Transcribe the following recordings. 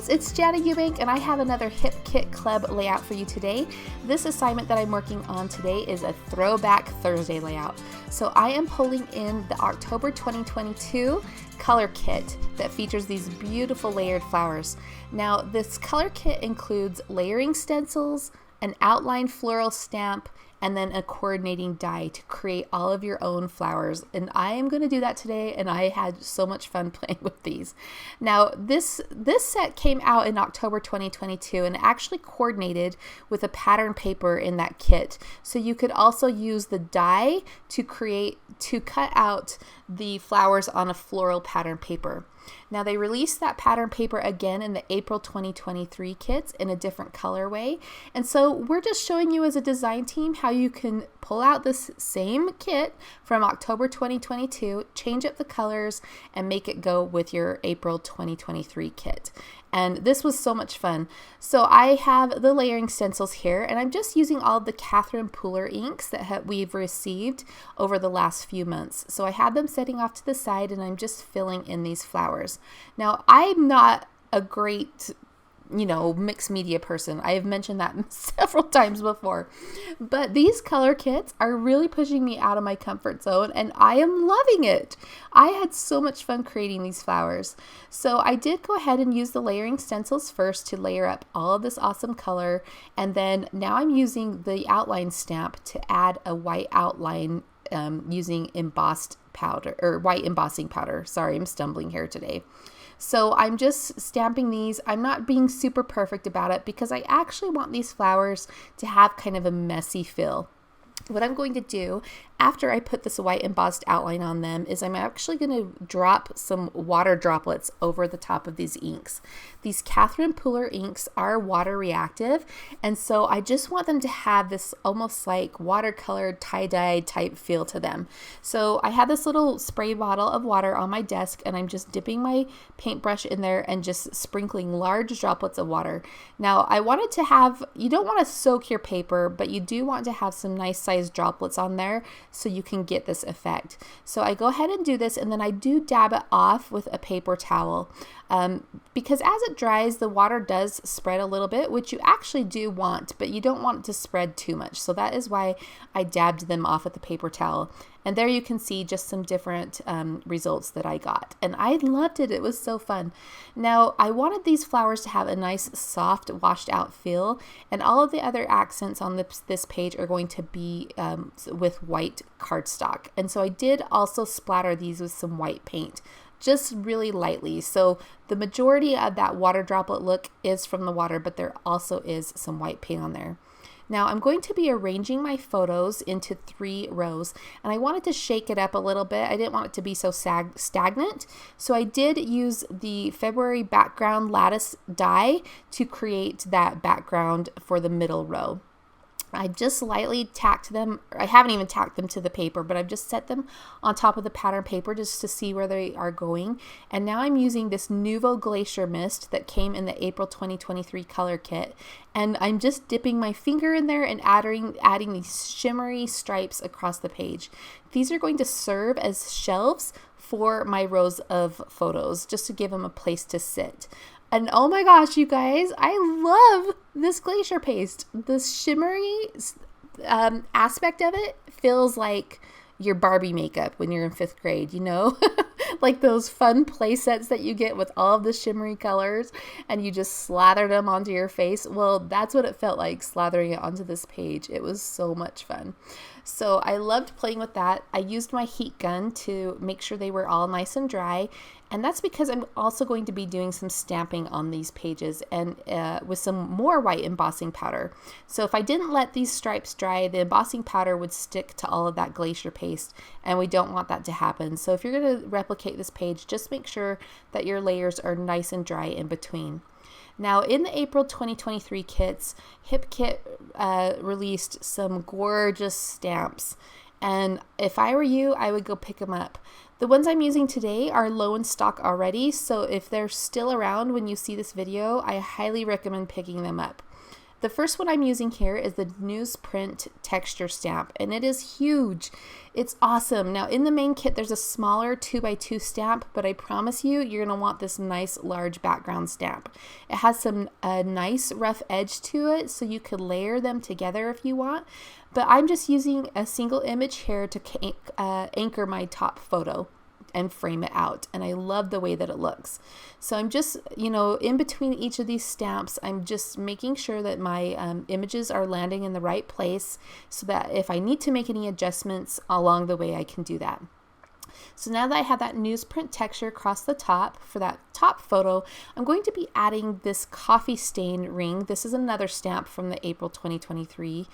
guys, it's Jana Eubank and I have another Hip Kit Club layout for you today. This assignment that I'm working on today is a Throwback Thursday layout. So I am pulling in the October 2022 color kit that features these beautiful layered flowers. Now this color kit includes layering stencils, an outline floral stamp, and then a coordinating die to create all of your own flowers. And I am going to do that today, and I had so much fun playing with these. Now, this set came out in October 2022 and actually coordinated with a pattern paper in that kit. So you could also use the die to cut out the flowers on a floral pattern paper. Now they released that pattern paper again in the April 2023 kits in a different colorway. And so we're just showing you as a design team how you can pull out this same kit from October 2022, change up the colors, and make it go with your April 2023 kit. And this was so much fun. So I have the layering stencils here, and I'm just using all of the Catherine Pooler inks that we've received over the last few months. So I had them setting off to the side, and I'm just filling in these flowers. Now, I'm not a great mixed media person. I have mentioned that several times before, but these color kits are really pushing me out of my comfort zone and I am loving it. I had so much fun creating these flowers. So I did go ahead and use the layering stencils first to layer up all of this awesome color, and then now I'm using the outline stamp to add a white outline using embossed powder or white embossing powder. Sorry, I'm stumbling here today. So I'm just stamping these. I'm not being super perfect about it because I actually want these flowers to have kind of a messy feel. What I'm going to do after I put this white embossed outline on them is I'm actually going to drop some water droplets over the top of these inks. These Catherine Pooler inks are water reactive, and so I just want them to have this almost like watercolor tie-dye type feel to them. So I have this little spray bottle of water on my desk, and I'm just dipping my paintbrush in there and just sprinkling large droplets of water. Now I wanted to have, you don't want to soak your paper, but you do want to have some nice sized droplets on there so you can get this effect. So I go ahead and do this, and then I do dab it off with a paper towel because as it dries, the water does spread a little bit, which you actually do want, but you don't want it to spread too much. So that is why I dabbed them off with the paper towel. And there you can see just some different results that I got. And I loved it. It was so fun. Now, I wanted these flowers to have a nice, soft, washed out feel. And all of the other accents on this page are going to be with white cardstock. And so I did also splatter these with some white paint, just really lightly. So the majority of that water droplet look is from the water, but there also is some white paint on there. Now I'm going to be arranging my photos into 3 rows, and I wanted to shake it up a little bit. I didn't want it to be so stagnant. So I did use the February background lattice die to create that background for the middle row. I just lightly tacked them. I haven't even tacked them to the paper, but I've just set them on top of the pattern paper just to see where they are going. And now I'm using this Nouveau Glacier Mist that came in the April 2023 color kit. And I'm just dipping my finger in there and adding these shimmery stripes across the page. These are going to serve as shelves for my rows of photos, just to give them a place to sit. And oh my gosh, you guys, I love this glacier paste. This shimmery aspect of it feels like your Barbie makeup when you're in 5th grade, like those fun play sets that you get with all of the shimmery colors and you just slather them onto your face. Well, that's what it felt like, slathering it onto this page. It was so much fun. So I loved playing with that. I used my heat gun to make sure they were all nice and dry. And that's because I'm also going to be doing some stamping on these pages and with some more white embossing powder. So if I didn't let these stripes dry, the embossing powder would stick to all of that glacier paste, and we don't want that to happen. So if you're going to replicate this page, just make sure that your layers are nice and dry in between. Now, in the April 2023 kits, Hip Kit released some gorgeous stamps. And if I were you, I would go pick them up. The ones I'm using today are low in stock already, so if they're still around when you see this video, I highly recommend picking them up. The first one I'm using here is the newsprint texture stamp, and it is huge. It's awesome. Now in the main kit there's a smaller 2x2 stamp, but I promise you, you're gonna want this nice large background stamp. It has some nice rough edge to it, so you could layer them together if you want, but I'm just using a single image here to anchor my top photo and frame it out, and I love the way that it looks. So I'm just, in between each of these stamps, I'm just making sure that my images are landing in the right place, so that if I need to make any adjustments along the way, I can do that. So now that I have that newsprint texture across the top for that top photo, I'm going to be adding this coffee stain ring. This is another stamp from the April 2023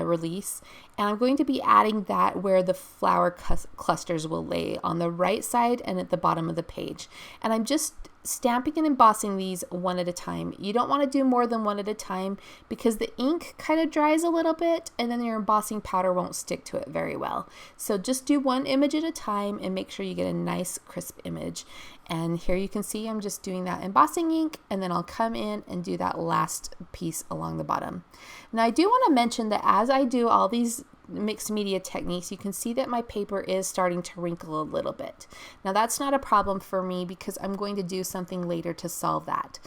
release, and I'm going to be adding that where the flower clusters will lay on the right side and at the bottom of the page. And I'm just stamping and embossing these one at a time. You don't want to do more than one at a time because the ink kind of dries a little bit and then your embossing powder won't stick to it very well. So just do one image at a time and make sure you get a nice crisp image. And here you can see I'm just doing that embossing ink, and then I'll come in and do that last piece along the bottom. Now I do want to mention that as I do all these mixed media techniques, you can see that my paper is starting to wrinkle a little bit. Now that's not a problem for me because I'm going to do something later to solve that.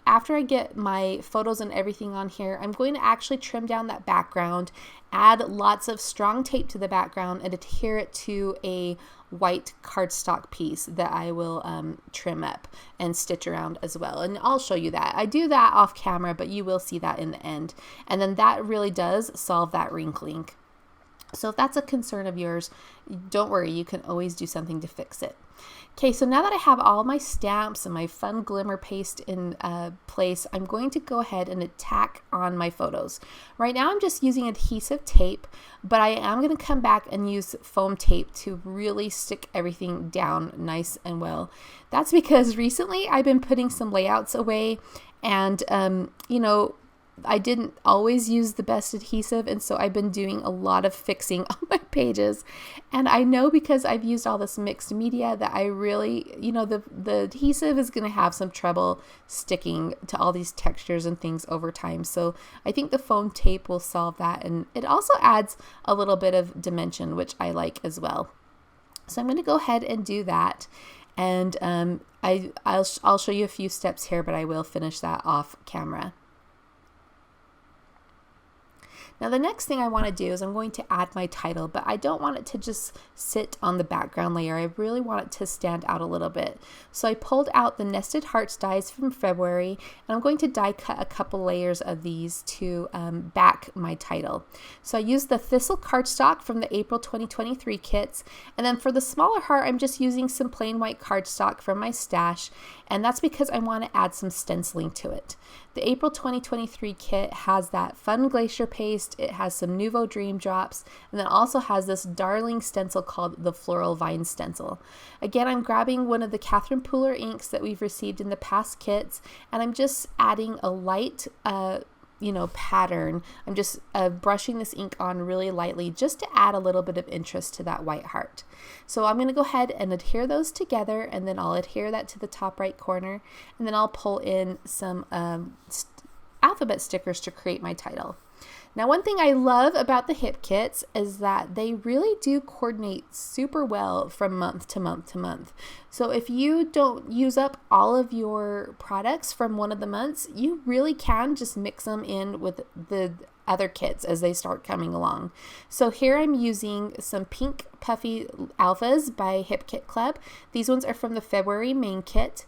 After I get my photos and everything on here, I'm going to actually trim down that background, add lots of strong tape to the background, and adhere it to a white cardstock piece that I will trim up and stitch around as well. And I'll show you that. I do that off camera, but you will see that in the end. And then that really does solve that wrinkling. So if that's a concern of yours, don't worry, you can always do something to fix it. Okay, so now that I have all my stamps and my fun glimmer paste in place, I'm going to go ahead and tack on my photos. Right now I'm just using adhesive tape, but I am going to come back and use foam tape to really stick everything down nice and well. That's because recently I've been putting some layouts away, and I didn't always use the best adhesive, and so I've been doing a lot of fixing on my pages. And I know because I've used all this mixed media that I really, the adhesive is going to have some trouble sticking to all these textures and things over time. So I think the foam tape will solve that, and it also adds a little bit of dimension, which I like as well. So I'm going to go ahead and do that, and I'll show you a few steps here, but I will finish that off camera. Now the next thing I want to do is I'm going to add my title, but I don't want it to just sit on the background layer. I really want it to stand out a little bit. So I pulled out the Nested Hearts dies from February, and I'm going to die cut a couple layers of these to back my title. So I used the Thistle cardstock from the April 2023 kits, and then for the smaller heart I'm just using some plain white cardstock from my stash, and that's because I want to add some stenciling to it. The April 2023 kit has that fun glacier paste, it has some Nuvo Dream Drops, and then also has this darling stencil called the Floral Vine Stencil. Again, I'm grabbing one of the Catherine Pooler inks that we've received in the past kits, and I'm just adding a light pattern. I'm just brushing this ink on really lightly just to add a little bit of interest to that white heart. So I'm going to go ahead and adhere those together, and then I'll adhere that to the top right corner, and then I'll pull in some alphabet stickers to create my title. Now, one thing I love about the hip kits is that they really do coordinate super well from month to month to month. So if you don't use up all of your products from one of the months, you really can just mix them in with the other kits as they start coming along. So here I'm using some pink puffy alphas by Hip Kit Club. These ones are from the February main kit.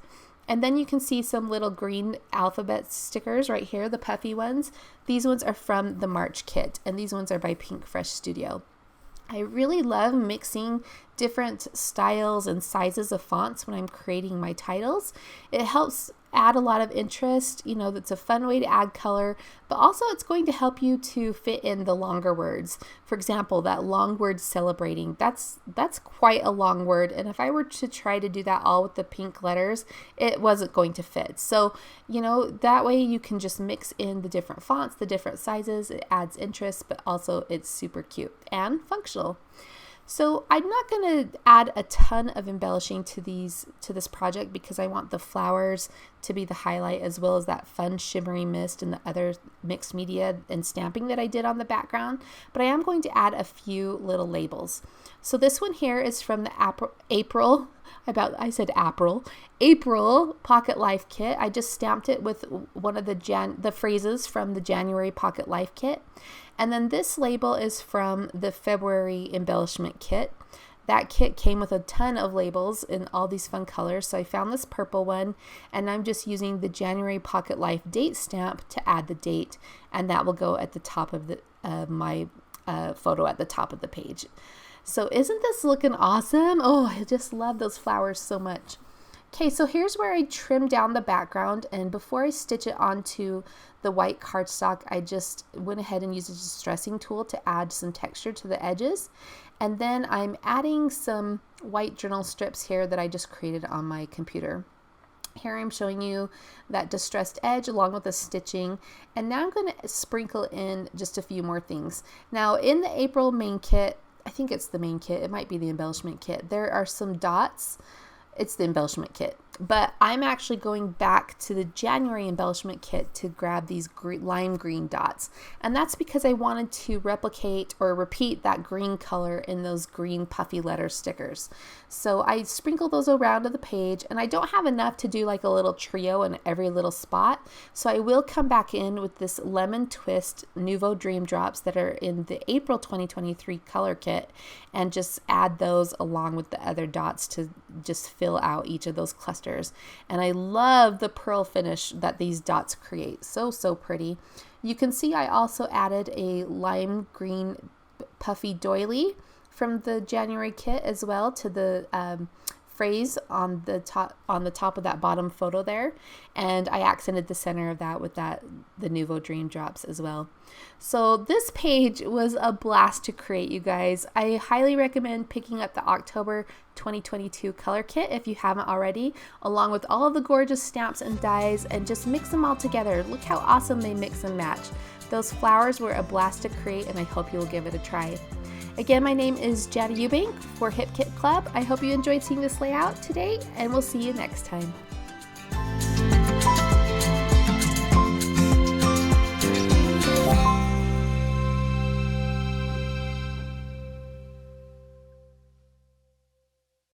And then you can see some little green alphabet stickers right here, the puffy ones. These ones are from the March kit, and these ones are by Pink Fresh Studio. I really love mixing different styles and sizes of fonts when I'm creating my titles. It helps add a lot of interest. That's a fun way to add color, but also it's going to help you to fit in the longer words. For example, that long word celebrating, that's quite a long word, and if I were to try to do that all with the pink letters, it wasn't going to fit. So that way you can just mix in the different fonts, the different sizes. It adds interest, but also it's super cute and functional. So I'm not going to add a ton of embellishing to this project because I want the flowers to be the highlight, as well as that fun shimmery mist and the other mixed media and stamping that I did on the background. But I am going to add a few little labels. So this one here is from the April Pocket Life Kit. I just stamped it with one of the phrases from the January Pocket Life Kit. And then this label is from the February Embellishment Kit. That kit came with a ton of labels in all these fun colors, so I found this purple one, and I'm just using the January Pocket Life date stamp to add the date, and that will go at the top of my photo at the top of the page. So isn't this looking awesome? Oh, I just love those flowers so much. Okay, so here's where I trim down the background, and before I stitch it onto the white cardstock, I just went ahead and used a distressing tool to add some texture to the edges. And then I'm adding some white journal strips here that I just created on my computer. Here I'm showing you that distressed edge along with the stitching, and now I'm going to sprinkle in just a few more things. Now in the April main kit, I think it's the main kit, it might be the embellishment kit, there are some dots. It's the embellishment kit, but I'm actually going back to the January embellishment kit to grab these lime green dots, and that's because I wanted to replicate or repeat that green color in those green puffy letter stickers. So I sprinkle those around to the page, and I don't have enough to do like a little trio in every little spot, so I will come back in with this lemon twist Nouveau Dream Drops that are in the April 2023 color kit, and just add those along with the other dots to just fill out each of those clusters. And I love the pearl finish that these dots create. So pretty. You can see I also added a lime green puffy doily from the January kit as well to the phrase on the top of that bottom photo there, and I accented the center of that with the Nouveau Dream Drops as well. So this page was a blast to create, you guys. I highly recommend picking up the October 2022 color kit if you haven't already, along with all of the gorgeous stamps and dies, and just mix them all together. Look how awesome they mix and match. Those flowers were a blast to create, and I hope you will give it a try. Again, my name is Jana Eubank for Hip Kit Club. I hope you enjoyed seeing this layout today, and we'll see you next time.